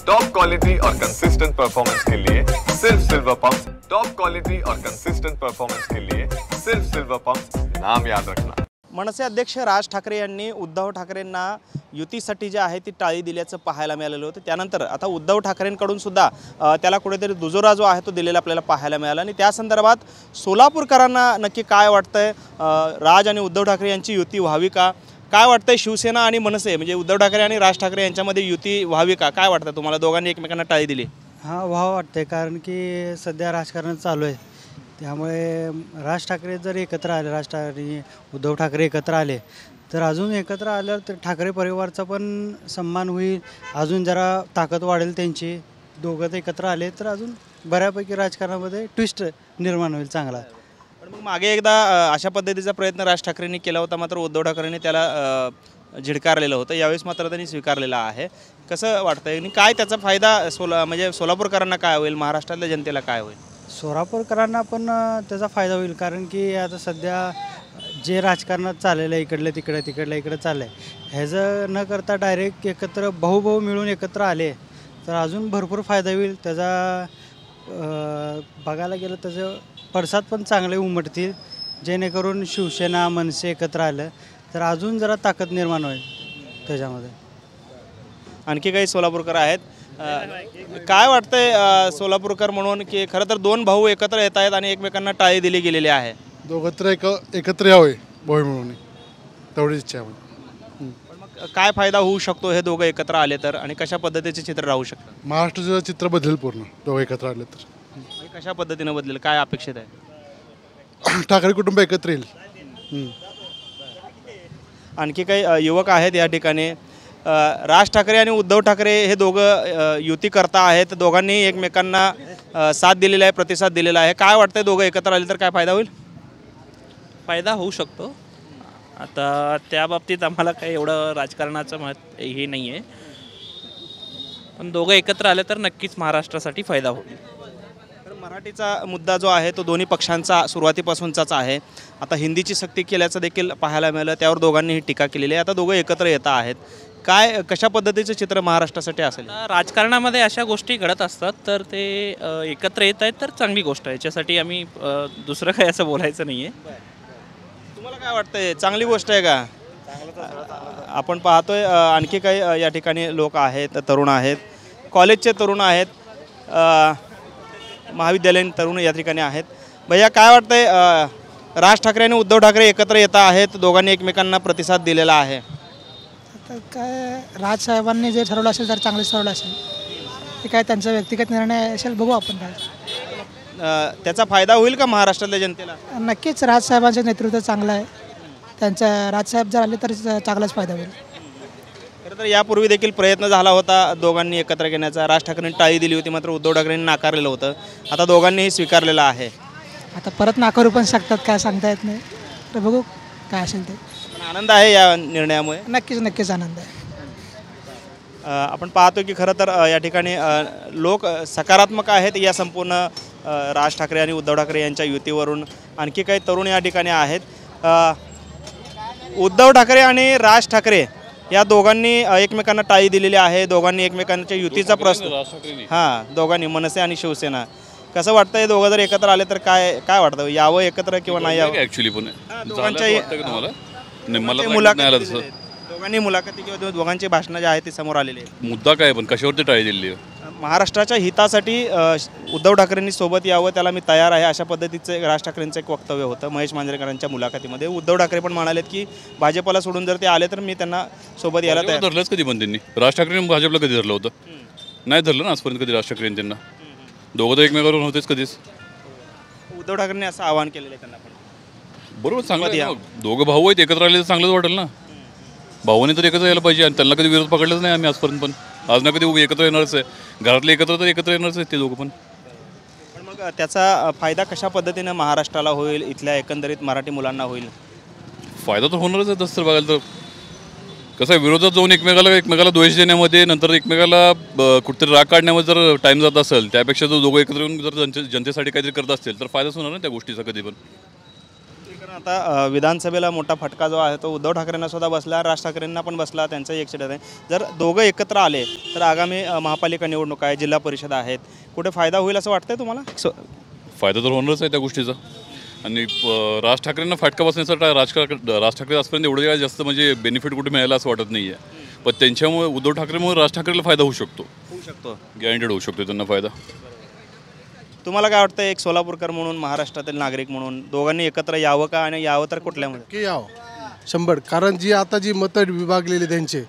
Top quality और consistent performance के लिए सिर्फ सिल्वर पंप्स। टॉप क्वालिटी और कंसिस्टेंट परफॉर्मेंस के लिए सिर्फ सिल्वर पंप्स, नाम याद रखना। मनसे अध्यक्ष राज ठाकरे यांनी उद्धव ठाकरेंना युतीसाठी जे आहे ती टाळी दिल्याचं पाहायला मिळालेलं होतं। त्यानंतर आता उद्धव ठाकरेंकडून सुद्धा त्याला कुठेतरी दुजोरा जो आहे तो दिलेला आपल्याला पाहायला मिळाला आणि त्या संदर्भात सोलापूरकरांना नक्की काय वाटतंय, राज आणि उद्धव ठाकरे यांची युती व्हावी का, काय वाटतंय शिवसेना आणि मनसे म्हणजे उद्धव ठाकरे आणि राज ठाकरे यांच्यामध्ये युती व्हावी का, काय वाटतं तुम्हाला दोघांनी एकमेकांना टाळी दिली? हां, व्हावं वाटतंय कारण की सध्या राजकारण चालू आहे, त्यामुळे राज ठाकरे जर एकत्र आले, राज ठाकरे उद्धव ठाकरे एकत्र आले तर अजून एकत्र आल्यावर तर ठाकरे परिवारचा पण सन्मान होईल, अजून जरा ताकद वाढेल त्यांची। दोघं एकत्र आले तर अजून बऱ्यापैकी राजकारणामध्ये ट्विस्ट निर्माण होईल चांगला। पण मग मागे एकदा अशा पद्धतीचा प्रयत्न राज ठाकरेंनी केला होता, मात्र उद्धव ठाकरेंनी त्याला झिडकारलेलं होतं। यावेळेस मात्र त्यांनी स्वीकारलेला आहे। कसं वाटतंय आणि काय त्याचा फायदा म्हणजे सोलापूरकरांना काय होईल, महाराष्ट्रातल्या जनतेला काय होईल? सोलापूरकरांना पण त्याचा फायदा होईल कारण की आता सध्या जे राजकारणात चाललेलं आहे, इकडलं तिकडे चाललं आहे, ह्याचं न करता डायरेक्ट एकत्र भाऊ मिळून एकत्र आले तर अजून भरपूर फायदा होईल त्याचा। बघायला गेलं त्याचं पडसाद पण चांगले उमटतील, जेणेकरून शिवसेना मनसे एकत्र आलं तर अजून जरा ताकद निर्माण होईल त्याच्यामध्ये। आणखी काही सोलापूरकर आहेत, काय वाटतंय सोलापूरकर म्हणून की खरं तर दोन भाऊ एकत्र येत आहेत आणि एकमेकांना टाळी दिली गेलेली आहे? दोघत्र एकत्र यावे भाऊ मिळून, तेवढीच इच्छा आहे। पण मग काय फायदा होऊ शकतो हे दोघं एकत्र आले तर, आणि कशा पद्धतीचे चित्र राहू शकतं? महाराष्ट्राचं चित्र बदलेल पूर्ण दोघं एकत्र आले तर। कशा पद्धतीने बदलेल, काय अपेक्षित आहे? ठाकरे कुटुंब एकत्र येईल। आणखी काही युवक आहेत या ठिकाणी। राज ठाकरे आणि उद्धव ठाकरे हे दोघं युती करता आहेत, दोघांनी एकमेकांना साथ दिलेला आहे, प्रतिसाद दिलेला आहे। काय वाटतंय दोघं एकत्र आले तर काय फायदा होईल? फायदा होऊ शकतो। आता त्या बाबतीत आम्हाला काही एवढं राजकारणाचं हे नाही आहे, पण दोघं एकत्र आले तर नक्कीच महाराष्ट्रासाठी फायदा होईल। तर मराठीचा मुद्दा जो आहे तो दोन्ही पक्षांचा सुरुवातीपासूनचाच आहे। आता हिंदीची सक्ती केल्याचं देखील पाहायला मिळालं, त्यावर दोघांनीही टीका केलेली आहे। आता दोघं एकत्र येत आहेत, काय कशा पद्धतीचं चित्र महाराष्ट्रासाठी असेल? राजकारणामध्ये अशा गोष्टी घडत असतात तर ते एकत्र येत आहेत तर चांगली गोष्ट आहे, याच्यासाठी आम्ही दुसरं काही असं बोलायचं नाही आहे। तुम्हाला काय वाटतंय, चांगली गोष्ट आहे का? आपण पाहतोय आणखी काही या ठिकाणी लोक आहेत, तरुण आहेत, कॉलेजचे तरुण आहेत, महाविद्यालयीन तरुण या ठिकाणी आहेत। भैया काय वाटतंय, राज ठाकरे आणि उद्धव ठाकरे एकत्र येत आहेत, दोघांनी एकमेकांना प्रतिसाद दिलेला आहे, तर काय राजसाहेबांनी जे ठरवलं असेल तर चांगलेच ठरवलं असेल, ते काय त्यांचा व्यक्तिगत निर्णय असेल, बघू आपण काय त्याचा फायदा होईल का महाराष्ट्रातल्या जनतेला? नक्कीच राजसाहेबांचं नेतृत्व चांगलं आहे, त्यांच्या राजसाहेब जर आले तर चांगलाच फायदा होईल। खरं तर यापूर्वी देखील प्रयत्न झाला होता दोघांनी एकत्र घेण्याचा, राज ठाकरेंनी टाळी दिली होती, मात्र उद्धव ठाकरेंनी नाकारलेलं होतं, आता दोघांनीही स्वीकारलेलं आहे। आता परत नाकारू पण शकतात, काय सांगता येत नाही, तर बघू काय असेल ते। पण आनंद आहे या निर्णयामुळे? नक्कीच आनंद आहे। आपण पाहतो की खरं तर या ठिकाणी लोक सकारात्मक आहेत या संपूर्ण राज ठाकरे आणि उद्धव ठाकरे यांच्या युतीवरून। आणखी काही तरुण या ठिकाणी आहेत। उद्धव ठाकरे आणि राज ठाकरे या दोघांनी एकमेकांना टाळी दिलेली आहे, दोघांनी एकमेकांच्या युतीचा प्रश्न, हां दोघांनी मनसे आणि शिवसेना। कसं वाटतं, दोघं जर एकत्र आले तर काय काय वाटतं, यावं एकत्र किंवा नाही यावं? ॲक्च्युली पण दोघांनी मुलाखती किंवा दोघांची भाषणं जे आहेत ती समोर आलेली आहेत। मुद्दा काय पण कशावरती टाळी दिली आहे? महाराष्ट्राच्या हितासाठी उद्धव ठाकरेंनी सोबत यावं, त्याला मी तयार आहे, अशा पद्धतीचं राज ठाकरेंचं एक वक्तव्य होतं महेश मांजरेकरांच्या मुलाखतीमध्ये। उद्धव ठाकरे पण म्हणालेत की भाजपला सोडून जर ते आले तर मी त्यांना सोबत यायला तयार। धरलंच कधी पण त्यांनी? राज ठाकरेंनी भाजपला कधी धरलं होतं? नाही धरलं ना आजपर्यंत कधी राज ठाकरेंनी त्यांना। दोघं तर एकमेकावर होतेच कधीच। उद्धव ठाकरेंनी असं आवाहन केलेलं आहे त्यांना पण। बरोबर, चांगलं, दोघं भाऊ आहेत, एकत्र आले तर चांगलंच वाटेल ना। भावाने तर एकत्र यायला पाहिजे आणि त्यांना कधी विरोध पकडलाच नाही आम्ही आजपर्यंत, पण आज ना कधी एकत्र येणारच आहे, घरातले एकत्र तर एकत्र येणारच आहेत ते दोघं पण। पण मग त्याचा फायदा कशा पद्धतीनं महाराष्ट्राला होईल, इथल्या एकंदरीत मराठी मुलांना होईल? फायदा तर होणारच आहे तसं बघायला तर। कसं आहे, विरोधात जाऊन एकमेकाला द्वेष देण्यामध्ये, नंतर एकमेकाला कुठेतरी राग काढण्यामध्ये जर टाईम जात असेल, त्यापेक्षा जर दोघं एकत्र येऊन जर जनतेसाठी काहीतरी करत असतील तर फायदाच होणार ना त्या गोष्टीचा कधी पण। आता विधानसभेला मोठा फटका जो आहे तो उद्धव ठाकरेंना सुद्धा बसला, राज ठाकरेंना पण बसला, त्यांचाही एक सीट आहे. जर दोघं एकत्र आले तर आगामी महापालिका निवडणूक आहे, जिल्हा परिषद आहेत, कुठे फायदा होईल असं वाटतंय तुम्हाला? फायदा तर होणारच आहे त्या गोष्टीचा. आणि राज ठाकरेंना फटका बसण्याचा राज ठाकरे आजपर्यंत एवढं काय जास्त म्हणजे बेनिफिट कुठे मिळायला असं वाटत नाही आहे. पण त्यांच्यामुळे उद्धव ठाकरेमुळे राज ठाकरेला फायदा होऊ शकतो, गॅरंटेड होऊ शकतो त्यांना फायदा. तुम्हाला काय वाटतं, एक सोलापूरकर म्हणून, महाराष्ट्रातील नागरिक म्हणून दोघांनी एकत्र यावं का, आणि यावं तर कुठल्यामध्ये? की यावं 100. कारण जी आता जी मतं विभागलेली त्यांचे,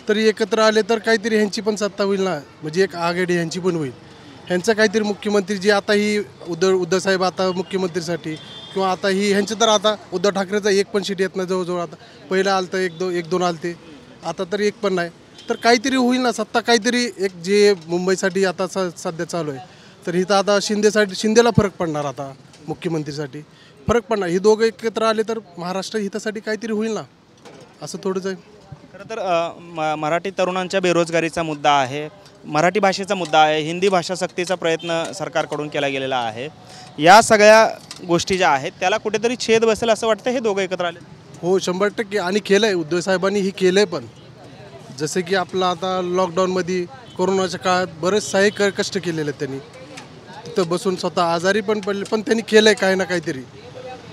तरी एकत्र आले तर काहीतरी ह्यांची पण सत्ता होईल ना, म्हणजे एक आघाडी ह्यांची पण होईल. ह्यांचं काहीतरी मुख्यमंत्री जी आता ही उद्धवसाहेब आता मुख्यमंत्रीसाठी, किंवा आता ही ह्यांचं तर आता उद्धव ठाकरेचा एक पण सीट येत नाही जवळजवळ. आता पहिलं आलं तर एक दोन आलते, आता तर एक पण नाही. तर काहीतरी होईल ना सत्ता, काहीतरी एक जे मुंबईसाठी आता सध्या चालू आहे. तर इथं आता शिंदेला फरक पडणार, आता मुख्यमंत्रीसाठी फरक पडणार. ही दोघं एकत्र आले तर महाराष्ट्र हितासाठी काहीतरी होईल ना, असं थोडंच आहे. खरं तर मराठी तरुणांच्या बेरोजगारीचा मुद्दा आहे, मराठी भाषेचा मुद्दा आहे, हिंदी भाषा सक्तीचा प्रयत्न सरकारकडून केला गेलेला आहे. या सगळ्या गोष्टी ज्या आहेत त्याला कुठेतरी छेद बसेल असं वाटतं हे दोघं एकत्र आले. हो 100% आणि केलं आहे उद्धव साहेबांनी, ही केलं आहे. पण जसं की आपलं आता लॉकडाऊनमध्ये कोरोनाच्या काळात बरेच काही कष्ट केलेले आहेत त्यांनी, तिथं बसून स्वतः आजारी पण पडले, पण त्यांनी केलं आहे काही ना काहीतरी.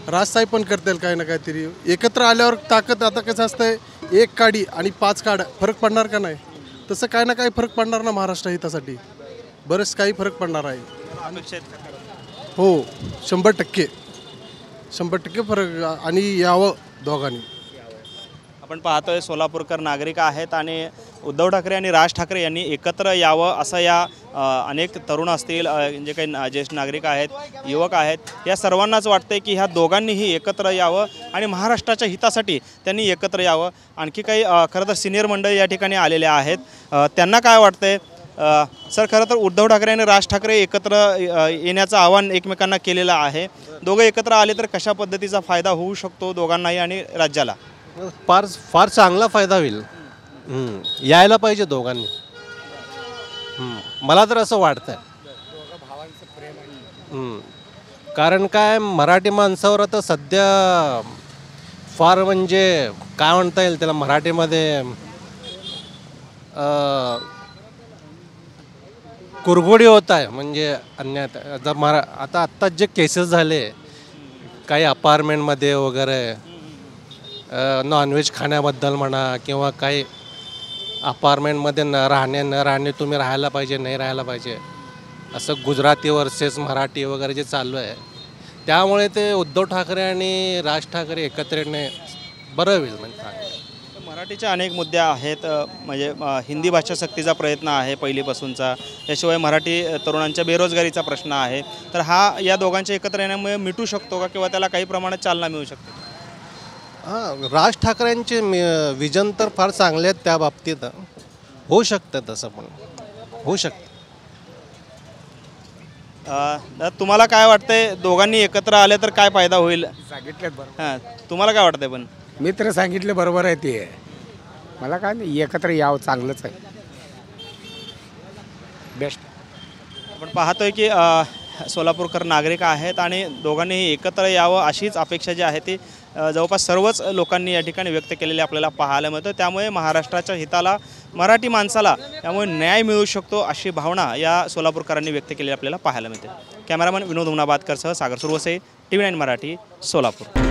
राजसाहेब पण करतील काही ना काहीतरी. एकत्र आल्यावर ताकद, आता कसं असतंय, एक काडी आणि 5 काड्या फरक पडणार का नाही, तसं काही ना काही फरक पडणार ना महाराष्ट्र हितासाठी, बरेच काही फरक पडणार आहे. हो 100% फरक, आणि यावं दोघांनी. आपण पाहतोय सोलापूरकर नागरिक आहेत आणि उद्धव ठाकरे आणि राज ठाकरे यांनी एकत्र यावं असं या अनेक तरुण असतील, जे काही ज्येष्ठ नागरिक आहेत, युवक आहेत, या सर्वांनाच वाटतंय की ह्या दोघांनीही एकत्र यावं आणि महाराष्ट्राच्या हितासाठी त्यांनी एकत्र यावं. आणखी काही खरं तर सिनियर मंडळी या ठिकाणी आलेले आहेत, त्यांना काय वाटतंय? सर, खरं तर उद्धव ठाकरे आणि राज ठाकरे एकत्र येण्याचं आवाहन एकमेकांना केलेलं आहे. दोघं एकत्र आले तर कशा पद्धतीचा फायदा होऊ शकतो दोघांनाही आणि राज्याला? फार चांगला फायदा होईल. यायला पाहिजे दोघांनी, मला तर असं वाटतं. कारण काय, मराठी माणसावर आता सध्या फार म्हणजे काय म्हणता येईल त्याला मराठीमध्ये कुरघोडी होत आहे. म्हणजे अन्याय आता आत्ताच जे केसेस झाले काही अपार्टमेंटमध्ये वगैरे, नॉनव्हेज खाण्याबद्दल म्हणा, किंवा काही अपार्टमेंटमध्ये न राहणे तुम्ही राहायला पाहिजे, नाही राहायला पाहिजे, असं गुजराती वर्सेस मराठी वगैरे जे चालू आहे, त्यामुळे ते उद्धव ठाकरे आणि राज ठाकरे एकत्र येणे बरं होईल. म्हणजे मराठीचे अनेक मुद्दे आहेत, म्हणजे हिंदी भाषा सक्तीचा प्रयत्न आहे पहिलीपासूनचा, याशिवाय मराठी तरुणांच्या बेरोजगारीचा प्रश्न आहे. तर हा या दोघांच्या एकत्र येण्यामुळे मिटू शकतो का, किंवा त्याला काही प्रमाणात चालना मिळू शकते? हां, राज ठाकरेंचे विजन तर फार चांगले आहेत, त्या बाबतीत होऊ शकतं, तसं पण होऊ शकतं. तुम्हाला काय वाटतंय, दोघांनी एकत्र आले तर काय फायदा होईल? सांगितलं बरोबर. हां, तुम्हाला काय वाटतंय? पण मी तर सांगितलं बरोबर आहे, ते मला काय नाही, एकत्र यावं चांगलंच आहे, बेस्ट. आपण पाहतोय की सोलापूरकर नागरिक आहेत आणि दोघांनीही एकत्र यावं अशीच अपेक्षा जी आहे ती जवळपास सर्वच लोकांनी या ठिकाणी व्यक्त केलेली आपल्याला पाहायला मिळतं. त्यामुळे महाराष्ट्राच्या हिताला, मराठी माणसाला त्यामुळे न्याय मिळू शकतो अशी भावना या सोलापूरकरांनी व्यक्त केलेली आपल्याला पाहायला मिळते. कॅमेरामन विनोद उमनाबादकरसह सागर सुरवसे, TV9 मराठी, सोलापूर.